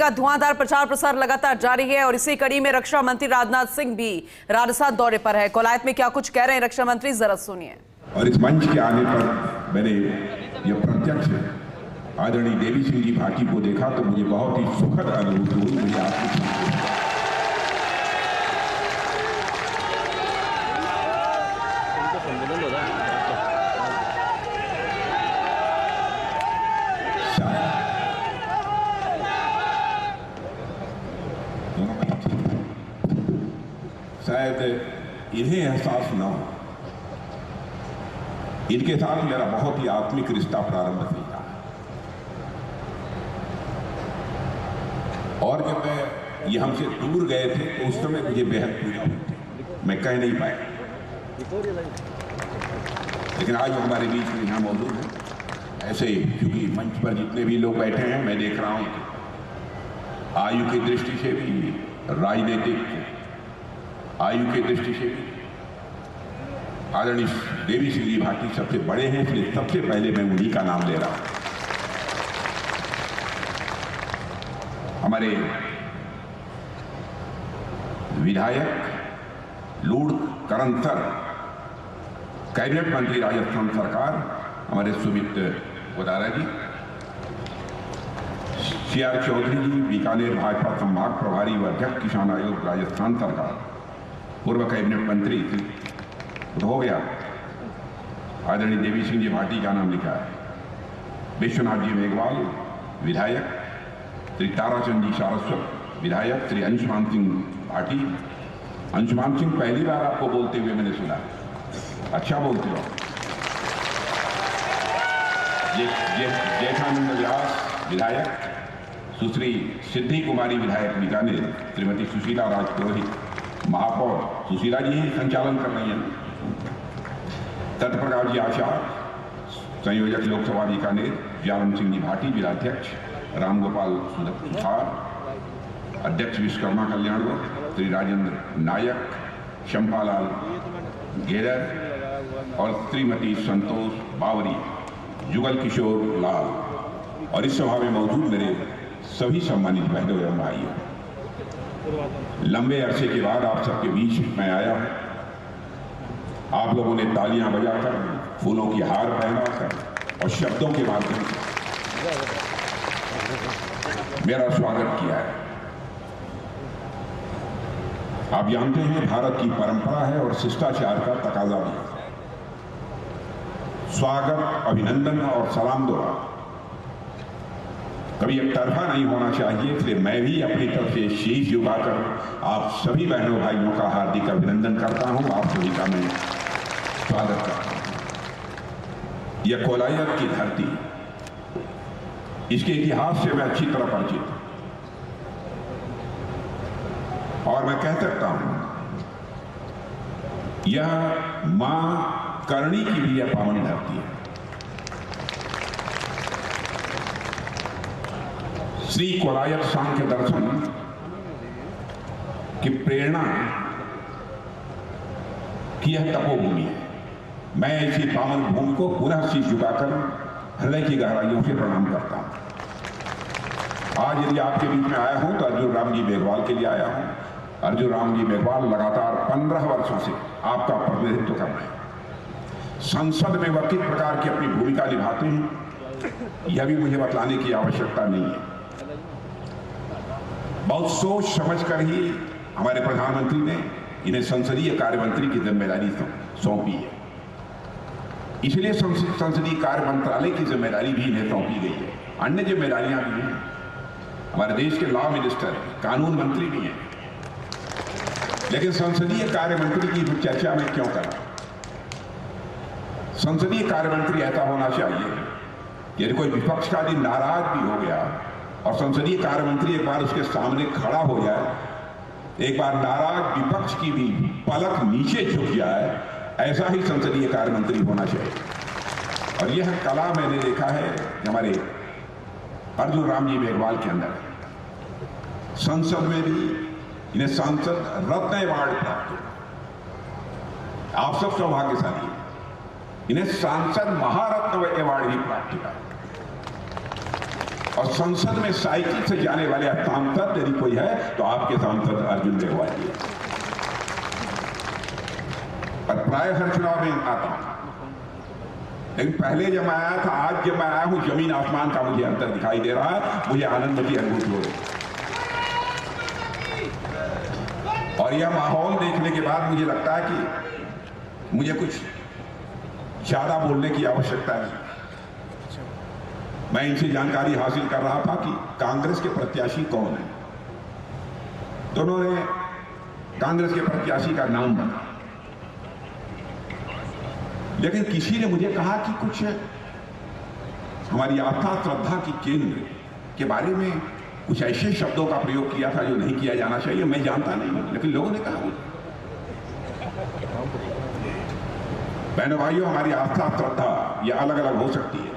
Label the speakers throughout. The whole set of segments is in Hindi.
Speaker 1: का धुआंधार प्रचार प्रसार लगातार जारी है और इसी कड़ी में रक्षा मंत्री राजनाथ सिंह भी राजस्थान दौरे पर है। कोलायत में क्या कुछ कह रहे हैं रक्षा मंत्री, जरा सुनिए।
Speaker 2: और इस मंच के आने पर मैंने ये प्रत्यक्ष आदरणीय देवी सिंह जी भाटी को देखा तो मुझे बहुत ही सुखद अनुभूति हुई। मुझे आपको शायद इन्हें एहसास न हो, इनके साथ मेरा बहुत ही आत्मिक रिश्ता प्रारंभ से था और जब ये हमसे दूर गए थे तो उस समय मुझे बेहद पीड़ा हुई थी, मैं कह नहीं पाया। लेकिन आज हमारे बीच में यहाँ मौजूद है। ऐसे क्योंकि मंच पर जितने भी लोग बैठे हैं मैं देख रहा हूँ आयु की दृष्टि से भी, राजनीतिक आयु की दृष्टि से भी आदरणीय देवी सिंह जी भाटी सबसे बड़े हैं, इसलिए सबसे पहले मैं उन्हीं का नाम ले रहा हूं। हमारे विधायक लूड़ करंसर, कैबिनेट मंत्री राजस्थान सरकार हमारे सुमित गोदारा जी, CR चौधरी जी बीकानेर भाजपा संभाग प्रभारी व अध्यक्ष किसान आयोग राजस्थान सरकार, पूर्व कैबिनेट मंत्री हो गया आदरणीय देवी सिंह जी भाटी का नाम लिखा है, विश्वनाथ जी मेघवाल विधायक, श्री ताराचंद जी सारस्वत विधायक, श्री अंशुमान सिंह भाटी। अंशुमान सिंह पहली बार आपको बोलते हुए मैंने सुना, अच्छा बोलते हो। जेठानंद व्यास विधायक, सुश्री सिद्धि कुमारी विधायक बीकानेर, श्रीमती सुशीला राजपुरोहित महापौर, सुशीला जी ही संचालन कर रही हैं, तत्प्रकाश जी आशा संयोजक लोकसभा बीकानेर, जालम सिंह जी भाटी जिलाध्यक्ष, रामगोपाल सुधार अध्यक्ष विश्वकर्मा कल्याण बोर्ड, श्री राजेंद्र नायक, शंपालाल गेरर और श्रीमती संतोष बावरी, जुगल किशोर लाल और इस सभा में मौजूद मेरे सभी सम्मानित बहनों एवं भाइयों, लंबे अरसे के बाद आप सबके बीच मैं आया हूं। आप लोगों ने तालियां बजाकर, फूलों की हार पहनाकर और शब्दों के माध्यम से मेरा स्वागत किया है। आप जानते हैं भारत की परंपरा है और शिष्टाचार का तकाजा भी है। स्वागत, अभिनंदन और सलाम दुआ कभी एक तरफा नहीं होना चाहिए, इसलिए मैं भी अपनी तरफ से शीश झुकाकर आप सभी बहनों भाइयों का हार्दिक अभिनंदन करता हूं। आप सभी का मैं स्वागत करता हूं। यह कोलायत की धरती, इसके इतिहास से मैं अच्छी तरह परिचित हूं और मैं कह सकता हूं यह मां करणी की भी यह पावन धरती है। श्री कोलायत सांख्य दर्शन की प्रेरणा की यह तपोभूमि है। मैं इसी पावन भूमि को पुनः शीश झुकाकर हृदय की गहराइयों से प्रणाम करता हूं। आज यदि आपके बीच में आया हूं तो अर्जुन राम जी मेघवाल के लिए आया हूं। अर्जुन राम जी मेघवाल लगातार 15 वर्षों से आपका प्रतिनिधित्व कर रहे हैं। संसद में वह किस प्रकार की अपनी भूमिका निभाते हैं यह भी मुझे बतलाने की आवश्यकता नहीं है। बहुत सोच समझकर ही हमारे प्रधानमंत्री ने इन्हें संसदीय कार्य मंत्री की जिम्मेदारी सौंपी है, इसलिए संसदीय कार्य मंत्रालय की जिम्मेदारी भी इन्हें सौंपी गई है। अन्य जिम्मेदारियां भी हैं, हमारे देश के लॉ मिनिस्टर, कानून मंत्री भी हैं, लेकिन संसदीय कार्य मंत्री की चर्चा में क्यों करा? संसदीय कार्य मंत्री ऐसा होना चाहिए यदि कोई विपक्ष का यदि नाराज भी हो गया और संसदीय कार्य मंत्री एक बार उसके सामने खड़ा हो जाए, एक बार नाराज विपक्ष की भी पलक नीचे झुक जाए, ऐसा ही संसदीय कार्य मंत्री होना चाहिए। और यह कला मैंने देखा है हमारे अर्जुन राम जी मेघवाल के अंदर। संसद में भी इन्हें सांसद रत्न अवार्ड प्राप्त हुआ। आप सब सौभाग्यशाली हैं, इन्हें सांसद महारत्न अवार्ड भी प्राप्त हुआ। और संसद में साइकिल से जाने वाले सांसद यदि कोई है तो आपके सांसद अर्जुन देवगौड़ा जी है। और प्राय हर चुनाव में आता हूं, लेकिन पहले जब मैं आया था, आज जब मैं आया हूं, जमीन आसमान का मुझे अंतर दिखाई दे रहा है, मुझे आनंद की अनुभूति हो रही है। और यह माहौल देखने के बाद मुझे लगता है कि मुझे कुछ ज्यादा बोलने की आवश्यकता नहीं। मैं इनसे जानकारी हासिल कर रहा था कि कांग्रेस के प्रत्याशी कौन है, तो उन्होंने कांग्रेस के प्रत्याशी का नाम बताया, लेकिन किसी ने मुझे कहा कि कुछ हमारी आस्था श्रद्धा की केंद्र के बारे में कुछ ऐसे शब्दों का प्रयोग किया था जो नहीं किया जाना चाहिए। मैं जानता नहीं हूं, लेकिन लोगों ने कहा मुझे। बहनों भाइयों, हमारी आस्था श्रद्धा यह अलग अलग हो सकती है,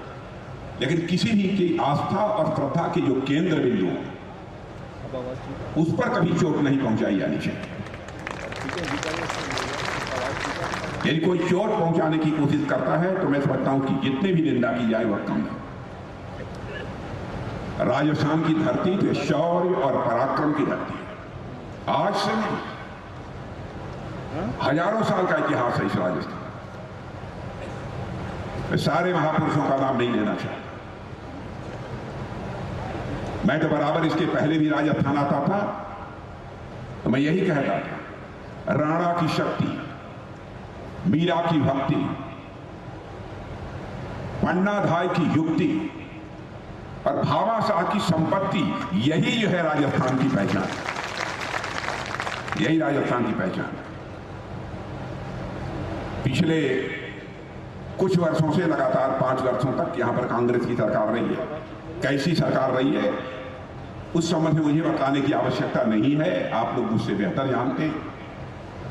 Speaker 2: लेकिन किसी भी की आस्था और श्रद्धा के जो केंद्र बिंदु उस पर कभी चोट नहीं पहुंचाई जानी चाहिए। यदि कोई चोट पहुंचाने की कोशिश करता है तो मैं समझता हूं कि जितने भी निंदा की जाए वह कम है। राजस्थान की धरती तो शौर्य और पराक्रम की धरती है। आज से नहीं, हजारों साल का इतिहास है इस राजस्थान। मैं सारे महापुरुषों का नाम नहीं लेना चाहता। मैं तो बराबर इसके पहले भी राजस्थान आता था तो मैं यही कहता था, राणा की शक्ति, मीरा की भक्ति, पन्नाधाय की युक्ति और भामाशाह की संपत्ति, यही जो है राजस्थान की पहचान, यही राजस्थान की पहचान। पिछले कुछ वर्षों से लगातार 5 वर्षों तक यहां पर कांग्रेस की सरकार रही है। कैसी सरकार रही है उस संबंध में मुझे बताने की आवश्यकता नहीं है, आप लोग मुझसे बेहतर जानते हैं।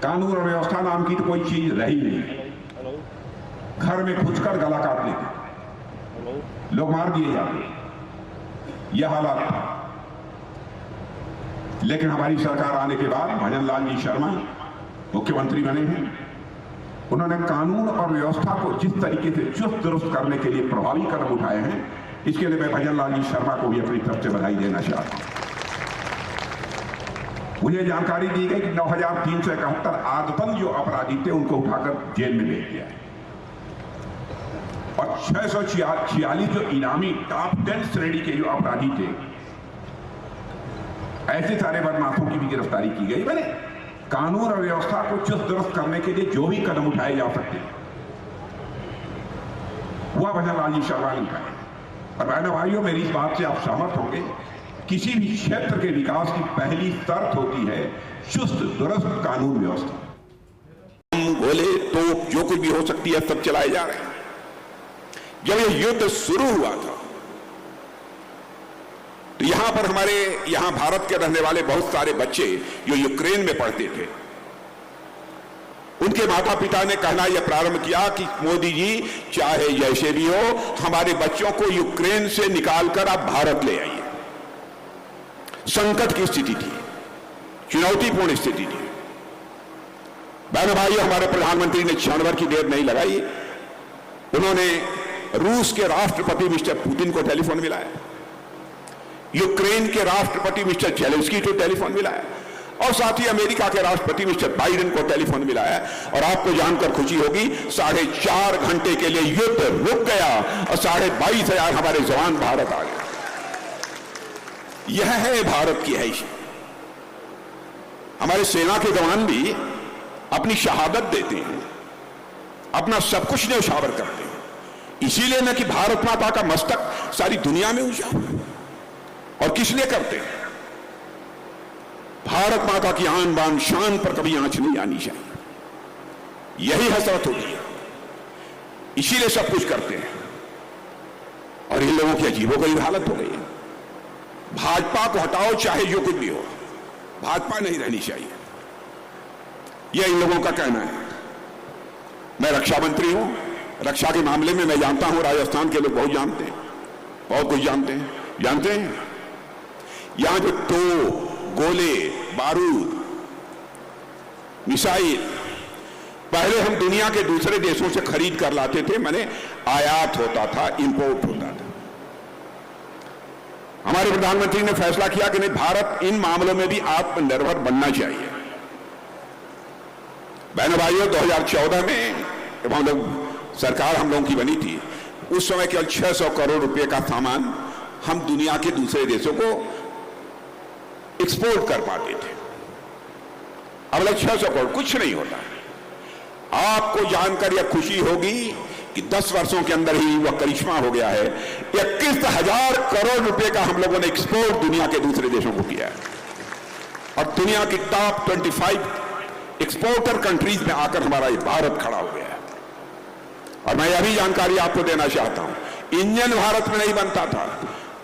Speaker 2: कानून और व्यवस्था नाम की तो कोई चीज रही नहीं। घर में घुसकर गला काट लेते, लोग मार दिए जाते, यह हालात था। लेकिन हमारी सरकार आने के बाद भजन लाल जी शर्मा मुख्यमंत्री बने हैं। उन्होंने कानून और व्यवस्था को जिस तरीके से चुस्त दुरुस्त करने के लिए प्रभावी कदम उठाए हैं, इसके लिए मैं भजन लाल जी शर्मा को भी अपनी तरफ से बधाई देना चाहता हूं। मुझे जानकारी दी गई कि 9,371 आदतन जो अपराधी थे उनको उठाकर जेल में भेज दिया है और 646 जो इनामी टॉप 10 श्रेणी के जो अपराधी थे, ऐसे सारे बदमाशों की भी गिरफ्तारी की गई। मैंने कानून और व्यवस्था को चुस्त दुरुस्त करने के लिए जो भी कदम उठाए जा सकते हैं वह भजन लाल जी शर्मा ने उठाए। और बहनों भाइयों, मेरी इस बात से आप सहमत होंगे, किसी भी क्षेत्र के विकास की पहली शर्त होती है चुस्त दुरुस्त कानून व्यवस्था।
Speaker 3: गोले तो जो कुछ भी हो सकती है सब चलाए जा रहे हैं। जब यह युद्ध शुरू हुआ था तो यहां पर हमारे यहां भारत के रहने वाले बहुत सारे बच्चे जो यूक्रेन में पढ़ते थे, उनके माता पिता ने कहना यह प्रारंभ किया कि मोदी जी चाहे जैसे भी हो हमारे बच्चों को यूक्रेन से निकालकर आप भारत ले आइए। संकट की स्थिति थी, चुनौतीपूर्ण स्थिति थी। बहनों भाइयों, हमारे प्रधानमंत्री ने क्षण भर की देर नहीं लगाई, उन्होंने रूस के राष्ट्रपति मिस्टर पुतिन को टेलीफोन मिलाया, यूक्रेन के राष्ट्रपति मिस्टर जेलेंस्की को टेलीफोन मिलाया और साथ ही अमेरिका के राष्ट्रपति मिस्टर बाइडेन को टेलीफोन मिलाया। और आपको जानकर खुशी होगी 4.5 घंटे के लिए युद्ध रुक गया और 22,500 हमारे जवान भारत आ गए। यह है भारत की हैसियत। हमारे सेना के जवान भी अपनी शहादत देते हैं, अपना सब कुछ न्यौछावर करते हैं, इसीलिए न कि भारत माता का मस्तक सारी दुनिया में ऊंचा हो। और किस लिए करते हैं? भारत माता की आन बान शान पर कभी आंच नहीं आनी चाहिए, यही हसरत होती है, इसीलिए सब कुछ करते हैं। और इन लोगों की अजीबोगरीब हालत हो गई है। भाजपा को हटाओ चाहे जो कुछ भी हो, भाजपा नहीं रहनी चाहिए, यह इन लोगों का कहना है। मैं रक्षा मंत्री हूं, रक्षा के मामले में मैं जानता हूं, राजस्थान के लोग बहुत जानते हैं, बहुत कुछ जानते हैं। जानते हैं यहां जो तोप, गोले, बारूद, मिसाइल पहले हम दुनिया के दूसरे देशों से खरीद कर लाते थे, माने आयात होता था, इंपोर्ट होता था। हमारे प्रधानमंत्री ने फैसला किया कि नहीं, भारत इन मामलों में भी आत्मनिर्भर बनना चाहिए। बहनों भाइयों, 2014 में जब हम लोगों की बनी थी, उस समय केवल 600 करोड़ रुपए का सामान हम दुनिया के दूसरे देशों को एक्सपोर्ट कर पाते थे। अब लग 600 करोड़ कुछ नहीं होता। आपको जानकर यह खुशी होगी कि 10 वर्षों के अंदर ही वह करिश्मा हो गया है। 21,000 करोड़ रुपए का हम लोगों ने एक्सपोर्ट दुनिया के दूसरे देशों को किया है और दुनिया की टॉप 25 एक्सपोर्टर कंट्रीज में आकर हमारा ये भारत खड़ा हो गया है। और मैं यह भी जानकारी आपको देना चाहता हूं, इंजन भारत में नहीं बनता था।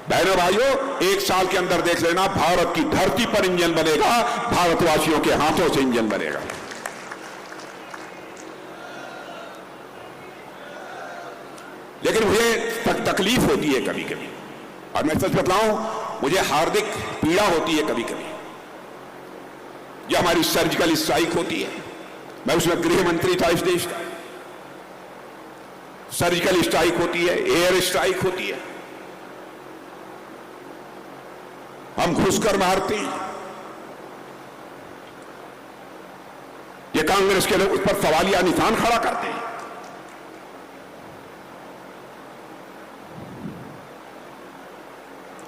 Speaker 3: बहनों भाइयों, 1 साल के अंदर देख लेना, भारत की धरती पर इंजन बनेगा, भारतवासियों के हाथों से इंजन बनेगा। लेकिन मुझे तकलीफ होती है कभी कभी, और मैं सच बतलाऊं, मुझे हार्दिक पीड़ा होती है कभी कभी। ये हमारी सर्जिकल स्ट्राइक होती है, मैं उसमें गृह मंत्री था इस देश का। सर्जिकल स्ट्राइक होती है, एयर स्ट्राइक होती है, हम घुसकर मारते हैं। ये कांग्रेस के लोग उस पर सवालिया निशान खड़ा करते हैं।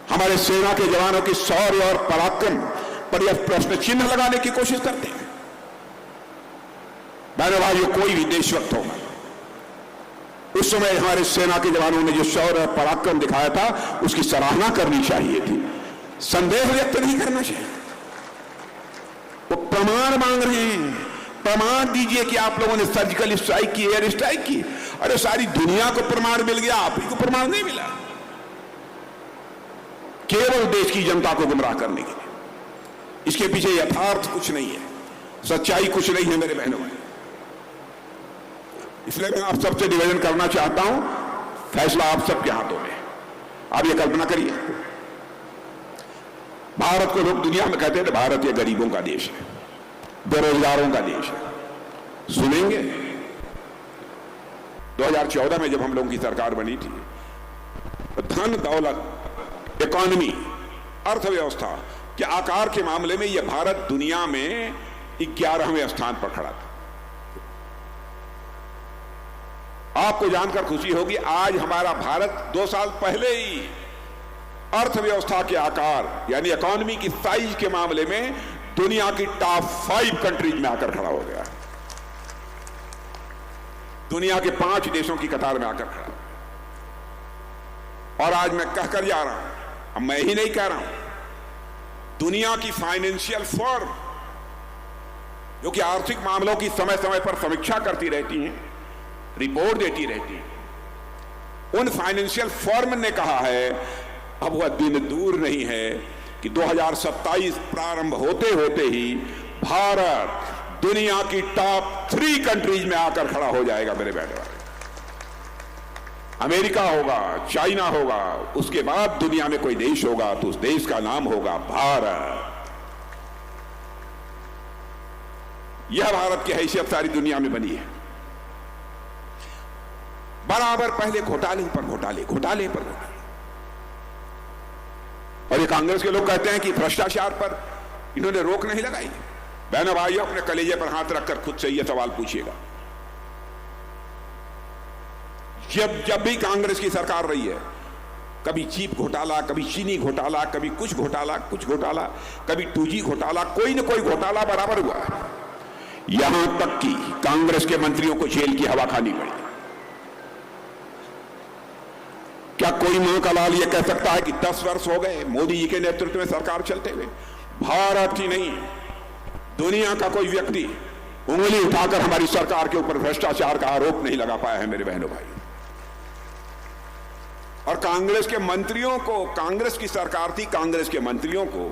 Speaker 3: हमारे सेना के जवानों की शौर्य और पराक्रम पर यह प्रश्न चिन्ह लगाने की कोशिश करते हैं। बहनों भाइयों, कोई भी देशभक्त होगा, उस समय हमारे सेना के जवानों ने जो शौर्य और पराक्रम दिखाया था, उसकी सराहना करनी चाहिए थी, संदेह व्यक्त नहीं करना चाहिए। वो प्रमाण मांग रहे हैं, प्रमाण दीजिए कि आप लोगों ने सर्जिकल स्ट्राइक की, एयर स्ट्राइक की। अरे सारी दुनिया को प्रमाण मिल गया, आप ही को प्रमाण नहीं मिला। केवल देश की जनता को गुमराह करने के लिए। इसके पीछे यथार्थ कुछ नहीं है, सच्चाई कुछ नहीं है मेरे बहनों भाई। इसलिए मैं आप सबसे निवेदन करना चाहता हूं, फैसला आप सबके हाथों में। आप ये कल्पना करिए, भारत को लोग दुनिया में कहते हैं कि भारत ये गरीबों का देश है, बेरोजगारों का देश है। सुनेंगे 2014 में जब हम लोगों की सरकार बनी थी, तो धन दौलत, इकोनॉमी, अर्थव्यवस्था के आकार के मामले में यह भारत दुनिया में 11वें स्थान पर खड़ा था। आपको जानकर खुशी होगी, आज हमारा भारत 2 साल पहले ही अर्थव्यवस्था के आकार यानी इकोनॉमी की साइज के मामले में दुनिया की टॉप 5 कंट्रीज में आकर खड़ा हो गया। दुनिया के 5 देशों की कतार में आकर खड़ा। और आज मैं कहकर जा रहा हूं, अब मैं ही नहीं कह रहा हूं, दुनिया की फाइनेंशियल फर्म जो कि आर्थिक मामलों की समय समय पर समीक्षा करती रहती हैं, रिपोर्ट देती रहती हैं, उन फाइनेंशियल फर्म ने कहा है अब वह दिन दूर नहीं है कि 2027 प्रारंभ होते होते ही भारत दुनिया की टॉप 3 कंट्रीज में आकर खड़ा हो जाएगा मेरे बहनों भाई। अमेरिका होगा, चाइना होगा, उसके बाद दुनिया में कोई देश होगा तो उस देश का नाम होगा भारत। यह भारत की हैसियत सारी दुनिया में बनी है। बराबर पहले घोटाले पर घोटाले, घोटाले पर घोटाले, और ये कांग्रेस के लोग कहते हैं कि भ्रष्टाचार पर इन्होंने रोक नहीं लगाई। बहनों भाइयों, अपने कलेजे पर हाथ रखकर खुद से यह सवाल पूछिएगा, जब भी कांग्रेस की सरकार रही है, कभी चीप घोटाला, कभी चीनी घोटाला, कभी कुछ घोटाला, कभी 2G घोटाला, कोई न कोई घोटाला बराबर हुआ है। यहां तक कि कांग्रेस के मंत्रियों को जेल की हवा खानी पड़ी। क्या कोई मां का लाल यह कह सकता है कि 10 वर्ष हो गए मोदी जी के नेतृत्व में सरकार चलते हुए, भारत ही नहीं दुनिया का कोई व्यक्ति उंगली उठाकर हमारी सरकार के ऊपर भ्रष्टाचार का आरोप नहीं लगा पाया है मेरे बहनों भाई। और कांग्रेस के मंत्रियों को, कांग्रेस की सरकार थी, कांग्रेस के मंत्रियों को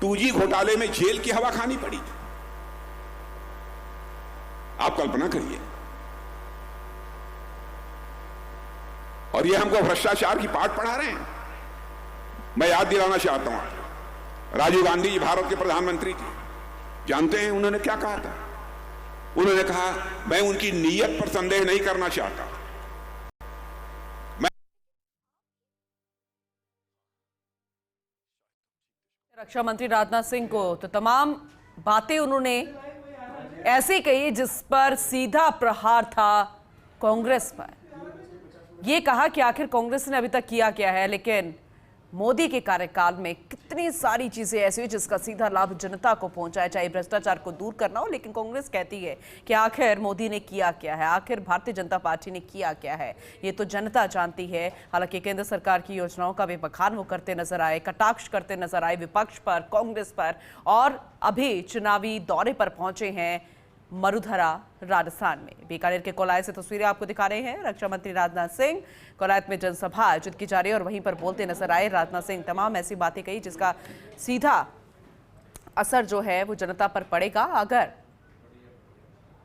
Speaker 3: 2G घोटाले में जेल की हवा खानी पड़ी। आप कल्पना करिए। और ये हमको भ्रष्टाचार की पाठ पढ़ा रहे हैं। मैं याद दिलाना चाहता हूं, राजीव गांधी जी भारत के प्रधानमंत्री थे। जानते हैं उन्होंने क्या कहा था? उन्होंने कहा, मैं उनकी नीयत पर संदेह नहीं करना चाहता,
Speaker 1: रक्षा मंत्री राजनाथ सिंह को तो तमाम बातें उन्होंने ऐसी कही जिस पर सीधा प्रहार था कांग्रेस पर। ये कहा कि आखिर कांग्रेस ने अभी तक किया क्या है, लेकिन मोदी के कार्यकाल में कितनी सारी चीजें ऐसी हुई जिसका सीधा लाभ जनता को पहुंचा है, चाहे भ्रष्टाचार को दूर करना हो। लेकिन कांग्रेस कहती है कि आखिर मोदी ने किया क्या है, आखिर भारतीय जनता पार्टी ने किया क्या है, ये तो जनता जानती है। हालांकि केंद्र सरकार की योजनाओं का भी बखान वो करते नजर आए, कटाक्ष करते नजर आए विपक्ष पर, कांग्रेस पर, और अभी चुनावी दौरे पर पहुंचे हैं मरुधरा राजस्थान में। बीकानेर के कोलाय से तस्वीरें आपको दिखा रहे हैं। रक्षा मंत्री राजनाथ सिंह कोलायत में जनसभा आयोजित की जा रही है और वहीं पर बोलते नजर आए। राजनाथ सिंह तमाम ऐसी बातें कही जिसका सीधा असर जो है वो जनता पर पड़ेगा अगर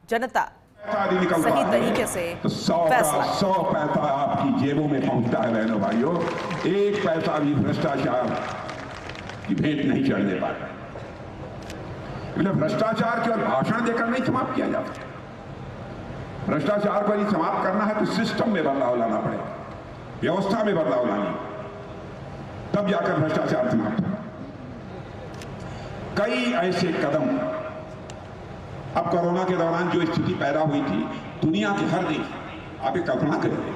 Speaker 1: जनता सही तरीके से
Speaker 2: तो 100 पैसा आपकी जेबों में पहुंचता है। बहनों भाइयों, एक पैसा भी भ्रष्टाचार की भेंट नहीं चढ़ने पाता। भ्रष्टाचार केवल भाषण देकर नहीं समाप्त किया जाता। भ्रष्टाचार को यदि समाप्त करना है तो सिस्टम में बदलाव लाना पड़ेगा, व्यवस्था में बदलाव लाना, तब जाकर भ्रष्टाचार समाप्त होगा। कई ऐसे कदम, अब कोरोना के दौरान जो स्थिति पैदा हुई थी, दुनिया के हर देश, आप ये कल्पना करिए,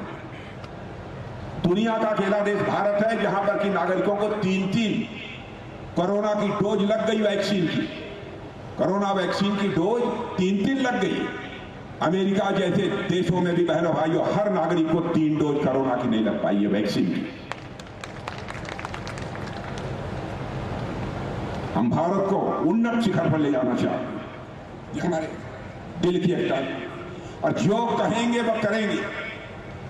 Speaker 2: दुनिया का अकेला देश भारत है जहां पर कि नागरिकों को 3-3 कोरोना की डोज लग गई, वैक्सीन की, कोरोना वैक्सीन की डोज 3-3 लग गई। अमेरिका जैसे देशों में भी बहनों भाइयों हर नागरिक को 3 डोज कोरोना की नहीं लग पाई है वैक्सीन की। हम भारत को उन्नत शिखर पर ले जाना चाहते हैं, ये हमारे दिल की एकता है, और जो कहेंगे वह करेंगे।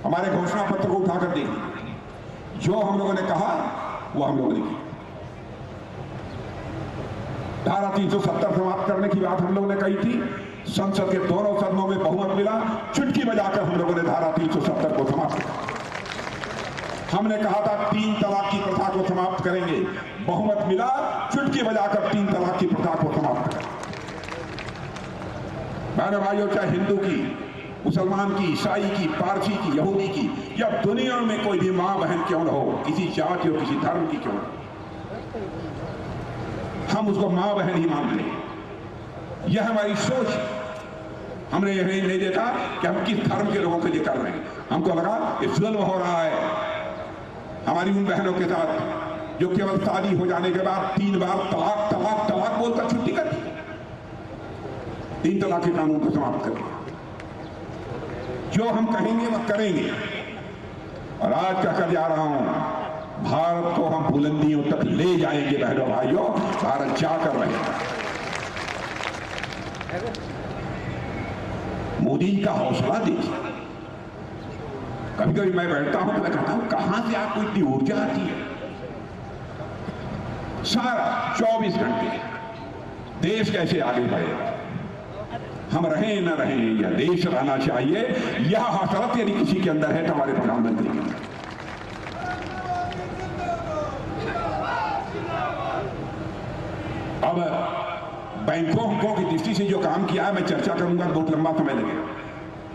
Speaker 2: हमारे घोषणा पत्र को उठाकर देखें, जो हम लोगों ने कहा वो हम लोगों ने किया। धारा 370 समाप्त करने की बात हम लोगों ने कही थी, संसद के दोनों सदनों में बहुमत मिला, चुटकी बजाकर हम लोगों ने धारा 370 को समाप्त किया। हमने कहा था 3 तलाक की प्रथा को समाप्त करेंगे, बहुमत मिला, चुटकी बजाकर 3 तलाक की प्रथा को समाप्त करें। बहनों भाइयों, चाहे हिंदू की, मुसलमान की, ईसाई की, पारसी की, यहूदी की, या दुनिया में कोई भी मां बहन क्यों न हो, किसी जाति और किसी धर्म की क्यों न हो, हम उसको मां बहन ही मानते हैं। यह हमारी सोच। हमने यह नहीं देखा कि हम किस धर्म के लोगों के लिए कर रहे हैं। हमको लगा कि जुल्म हो रहा है हमारी उन बहनों के साथ जो केवल शादी हो जाने के बाद 3 बार तलाक तलाक तलाक बोलकर छुट्टी कर दी। 3 तलाक के कानून को समाप्त कर दिया। जो हम कहेंगे वह करेंगे। और आज कहकर जा रहा हूं, भारत को हम बुलंदियों तक ले जाएंगे। बहनों भाइयों, भारत जाकर रहेगा। मोदी जी का हौसला देखिए। कभी कभी मैं बैठता हूं तो मैं कहता हूं कहां से आपको इतनी ऊर्जा आती है। सारा 24 घंटे देश कैसे आगे बढ़ेगा, हम रहें न रहें, यह देश रहना चाहिए, यह हसरत यदि किसी के अंदर है तो हमारे प्रधानमंत्री के अंदर। अब बैंकों की दृष्टि से जो काम किया है मैं चर्चा करूंगा, बहुत लंबा समय लगेगा,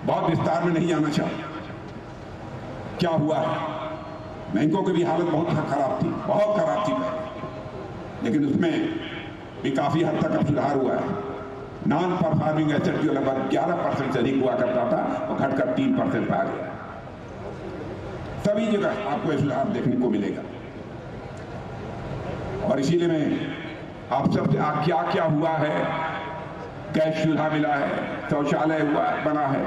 Speaker 2: बहुत विस्तार में नहीं जाना चाहता। क्या हुआ है, बैंकों की भी हालत बहुत खराब थी, बहुत खराब थी, लेकिन उसमें भी काफी हद तक अब सुधार हुआ है। नॉन परफॉर्मिंग एसेट जो लगभग 11% से अधिक हुआ करता था वो घटकर 3% पर आ गया। सभी जगह आपको सुधार देखने को मिलेगा। और इसीलिए मैं आप सब क्या क्या हुआ है, गैस चूल्हा मिला है, शौचालय हुआ बना है,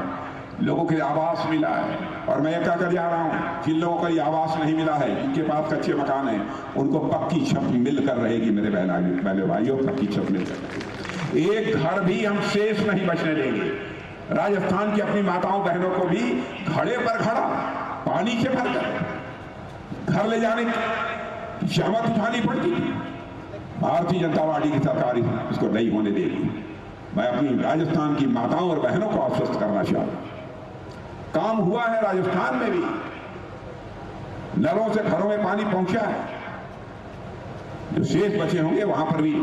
Speaker 2: लोगों के आवास मिला है। और मैं क्या कर जा रहा हूं, जिन लोगों को ये आवास नहीं मिला है, जिनके पास कच्चे मकान हैं, उनको पक्की छत मिलकर रहेगी। मेरे बहनों भाइयों, पक्की छत मिलकर, एक घर भी हम शेष नहीं बचने देंगे। राजस्थान की अपनी माताओं बहनों को भी घड़े पर घड़ा पानी से भरकर घर ले जाने की जहमत उठानी पड़ती थी। भारतीय जनता पार्टी की सरकार इसको नहीं होने देगी। मैं अपनी राजस्थान की माताओं और बहनों को आश्वस्त करना चाहता हूं, काम हुआ है राजस्थान में भी, नलों से घरों में पानी पहुंचा है। जो शेष बचे होंगे वहां पर भी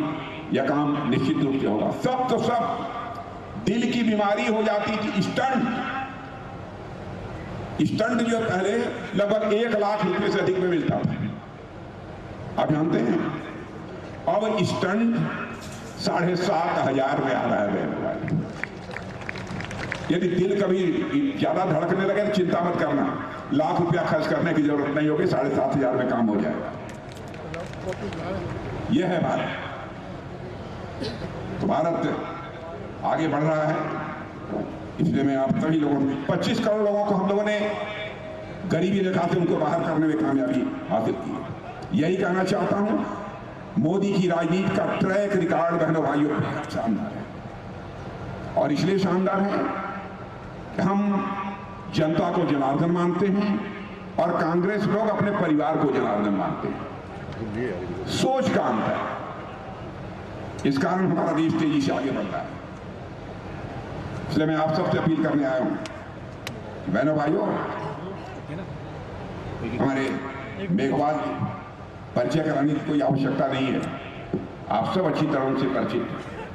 Speaker 2: यह काम निश्चित रूप से होगा। सब तो सब दिल की बीमारी हो जाती थी, स्टंट जो पहले लगभग 1 लाख रुपए से अधिक में मिलता था, आप जानते हैं। और स्टंट 7,500 में आ रहा है बहनों भाई। यदि दिल कभी ज्यादा धड़कने लगे तो चिंता मत करना, लाख रुपया खर्च करने की जरूरत नहीं होगी, 7,500 में काम हो जाएगा। यह है भारत। तो भारत आगे बढ़ रहा है, इसलिए मैं आप सभी लोगों 25 करोड़ लोगों को हम लोगों ने गरीबी रेखा से उनको बाहर करने में कामयाबी हासिल की है। यही कहना चाहता हूं, मोदी की राजनीति का ट्रैक रिकॉर्ड बहनों भाइयों शानदार है, और इसलिए शानदार है कि हम जनता को जनार्दन मानते हैं और कांग्रेस लोग अपने परिवार को जनार्दन मानते हैं। सोच का अंतर है, इस कारण हमारा देश तेजी से आगे बढ़ रहा है। इसलिए मैं आप सबसे अपील करने आया हूं, बहनों भाइयों, हमारे मेघवाल परिचय कराने की कोई आवश्यकता नहीं है, आप सब अच्छी तरह से परिचित हैं।